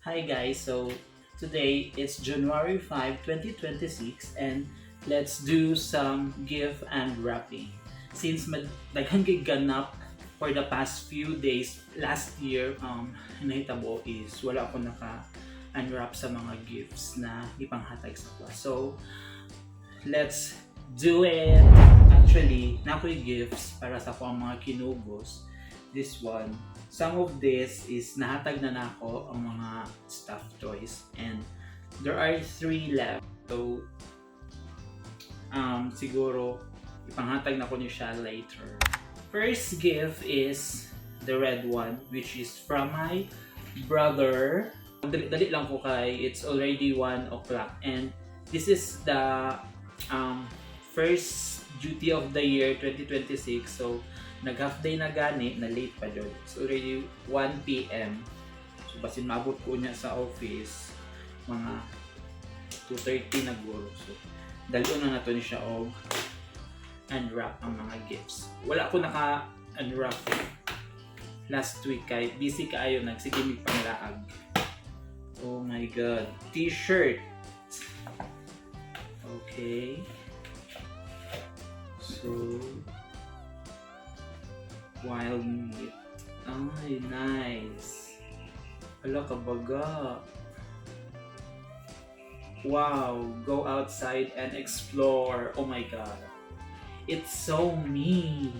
Hi guys, so today it's January 5, 2026 and let's do some gift and wrapping. Since daghang gig ganap for the past few days last year, nahitabo is wala ako naka-unwrap sa mga gifts na ipanghatag sa kwa. So, let's do it! Actually, nakoy gifts para sa akong mga kinugos. This one, some of this is nahatag na nako ang mga stuffed toys and there are 3 left. So, siguro ipanghatag na ko niyo siya later. First gift is the red one which is from my brother. Dali lang ko kay it's already 1 o'clock and this is the first duty of the year 2026. So, nag-half day na gani, na late pa dyan. It's already 1 p.m. So, basin maabot ko niya sa office, mga 2:30 na guro. So, dalion na nato ni siya og unwrap ang mga gifts. Wala ko naka-unwrap last week kay busy kaayo nagsige mig panglaag. Oh my god, t-shirt. Okay. So, wild meat. Ay, nice. Hala, kabaga. Wow, go outside and explore. Oh my god. It's so me.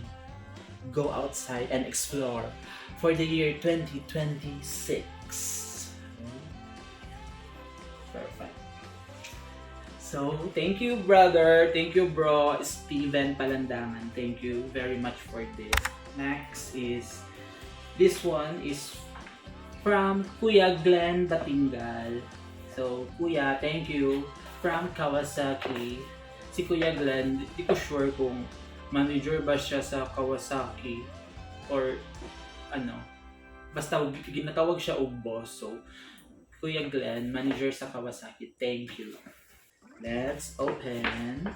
Go outside and explore for the year 2026. Perfect. So, thank you brother, thank you bro, Steven Palandangan. Thank you very much for this. Next is, this one is from Kuya Glenn Batingal. So, Kuya, thank you. From Kawasaki. Si Kuya Glenn, di ko sure kung manager ba siya sa Kawasaki or ano. Basta ginatawag siya og boss. So, Kuya Glenn, manager sa Kawasaki. Thank you. Let's open.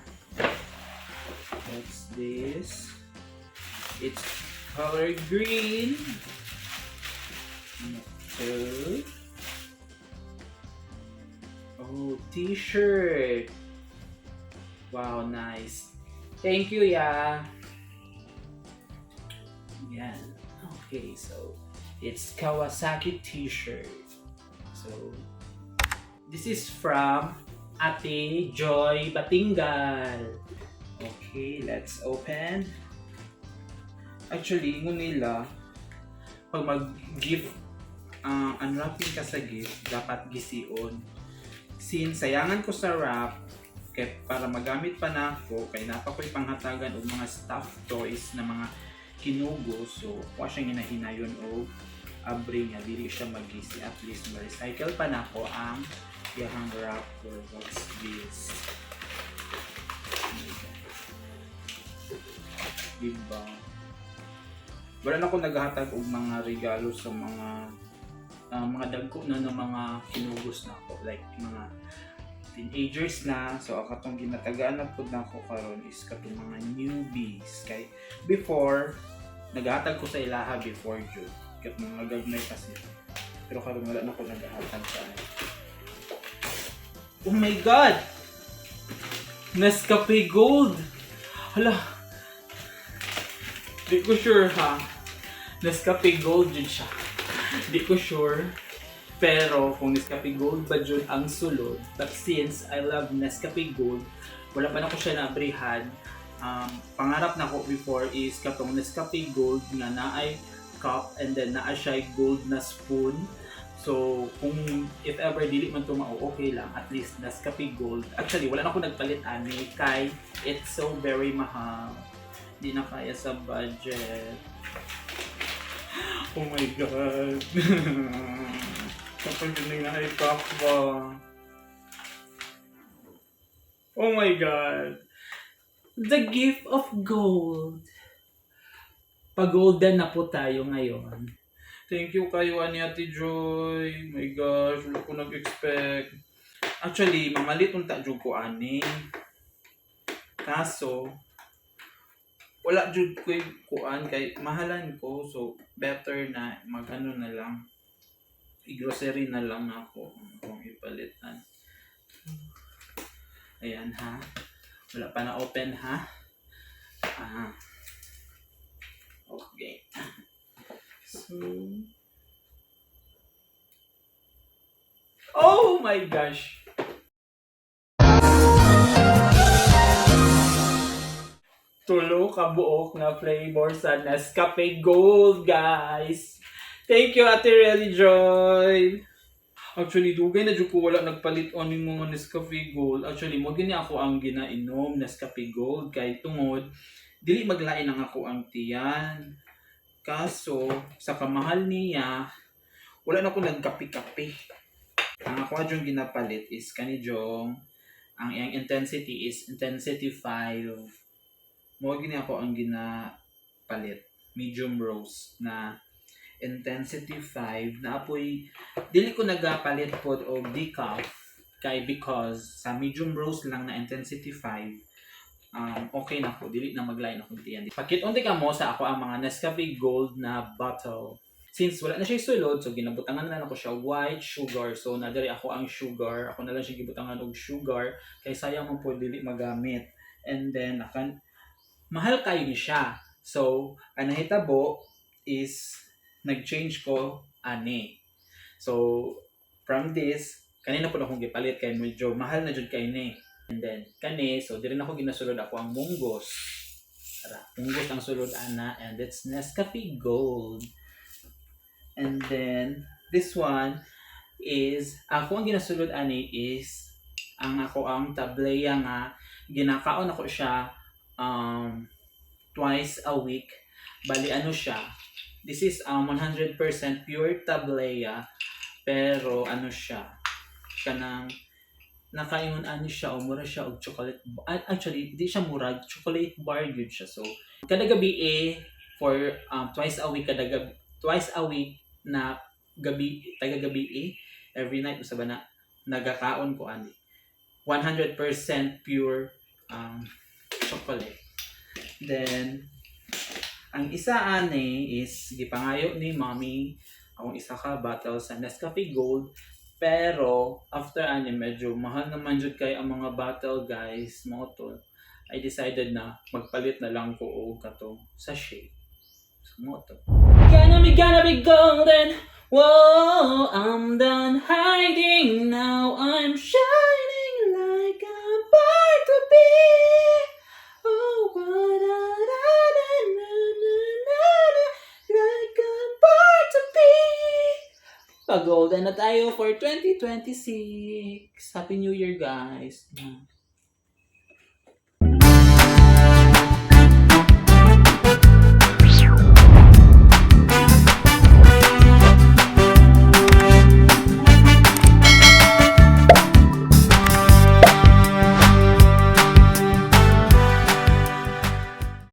What's this? It's color green. Okay. Oh, t-shirt. Wow, nice. Thank you, yeah. Yeah. Okay, so it's Kawasaki t-shirt. So this is from Ate Joy Batingal. Okay, let's open. Actually, ngun nila, pag mag-gift, unwrapping ka sa gift, dapat gisiun. Since sayangan ko sa wrap, kaya para magamit pa na ako, kaya napakoy panghatagan o mga stuffed toys na mga kinugo. So, wa siyang hinahinayon o abri niya, dili siya magisi. At least ma-recycle pa na ako ang yahang wrapper. What's this? Diba? Wala na ako naghahatag og mga regalo sa mga dagko na ng mga kinugos na ako. Like, mga teenagers na. So, akatong ginatagaan na po na ako karon is katong mga newbies. Kay, before, naghahatag ko sa ilaha before June. Kat mga gagmay kasi. Pero karon wala na ako naghahatag sa ano. Oh my God! Nescafe Gold! Hala! Di ko sure ha. Nescafe Gold yun siya. Di ko sure. Pero kung Nescafe Gold ba yun ang sulod. But since I love Nescafe Gold, wala pa na ko siya naabrihan. Pangarap na ko before is katong Nescafe Gold nga naay cup and then naa siya gold na spoon. So, kung if ever dili man tumao, okay lang. At least Nescafe Gold. Actually, wala na ako nagpalit ani kay it's so very mahal. Hindi na kaya sa budget. Oh my God. Kapag yun na ipak ba? Oh my God. The gift of gold. Pag-golden na po tayo ngayon. Thank you kayo, ani Ate Joy. My gosh, wala ko nag-expect. Actually, mamalit unta jud ko ani. Kaso, wala jud ko kuan kay mahalan ko. So, better na mag-ano na lang. i-grocery na lang ako kung ipalitan. Ayan ha. Wala pa na open ha. Okay. So, oh my gosh! Tulo ka buok na flavor sa Nescafe Gold, guys! Thank you, Ate Relly Joy! Actually, dugay na dyan ko wala nagpalit on yung mga Nescafe Gold. Actually, mo gini ako ang ginainom Nescafe Gold kay tungod dili maglain ang ako ang tiyan. Kaso, sa kamahal niya, wala na ko nagkapi-kapi. Ang ako adjong ginapalit is kanijong ang iyang intensity is intensity 5. Mo gini ako ang ginapalit. Medium roast na intensity 5 na apoy dili ko nagapalit pod og decaf kay because sa medium roast lang na intensity 5 okay na ko dili na maglain ako tiyan. Pakit-unti ka mo sa ako ang mga Nescafe Gold na bottle. Since wala na siya sulod, so ginabutangan na lang ako siya white sugar. So nadiri ako ang sugar. Ako na lang siya gibutangan og sugar kay sayang mo po dili magamit. And then mahal kayo ni siya. So ang nahitabo is nag-change ko ani. So from this kanina po akong gipalit kay medyo mahal na jud kay ni. And then kani so diri na ako ginasulod ako ang munggos. Tara, munggos ang sulod ana and it's Nescafe Gold. And then this one is ako ang ginasulod ani is ang ako ang tableya nga ginakaon ako siya twice a week. Bali ano siya? This is 100% pure tableya pero ano siya? Kanang nakaingon ani siya o mura siya og chocolate. Actually, di siya mura, chocolate bar yun siya. So kada gabi for twice a week twice a week na gabi taga gabi every night usa ba na nagakaon ko ani 100% pure chocolate. Then ang isa ani is gipangayo ni mommy akong isa ka bottle sa Nescafe Gold pero after ani medyo mahal naman jud kay ang mga bottle guys mo to. I decided na magpalit na lang ko og katong sachet. So mo to. Gonna be golden. Whoa, I'm done hiding now. I'm shining like a bird to be. Oh, like a bird to be. Pag-golden na tayo for 2026. Happy New Year, guys.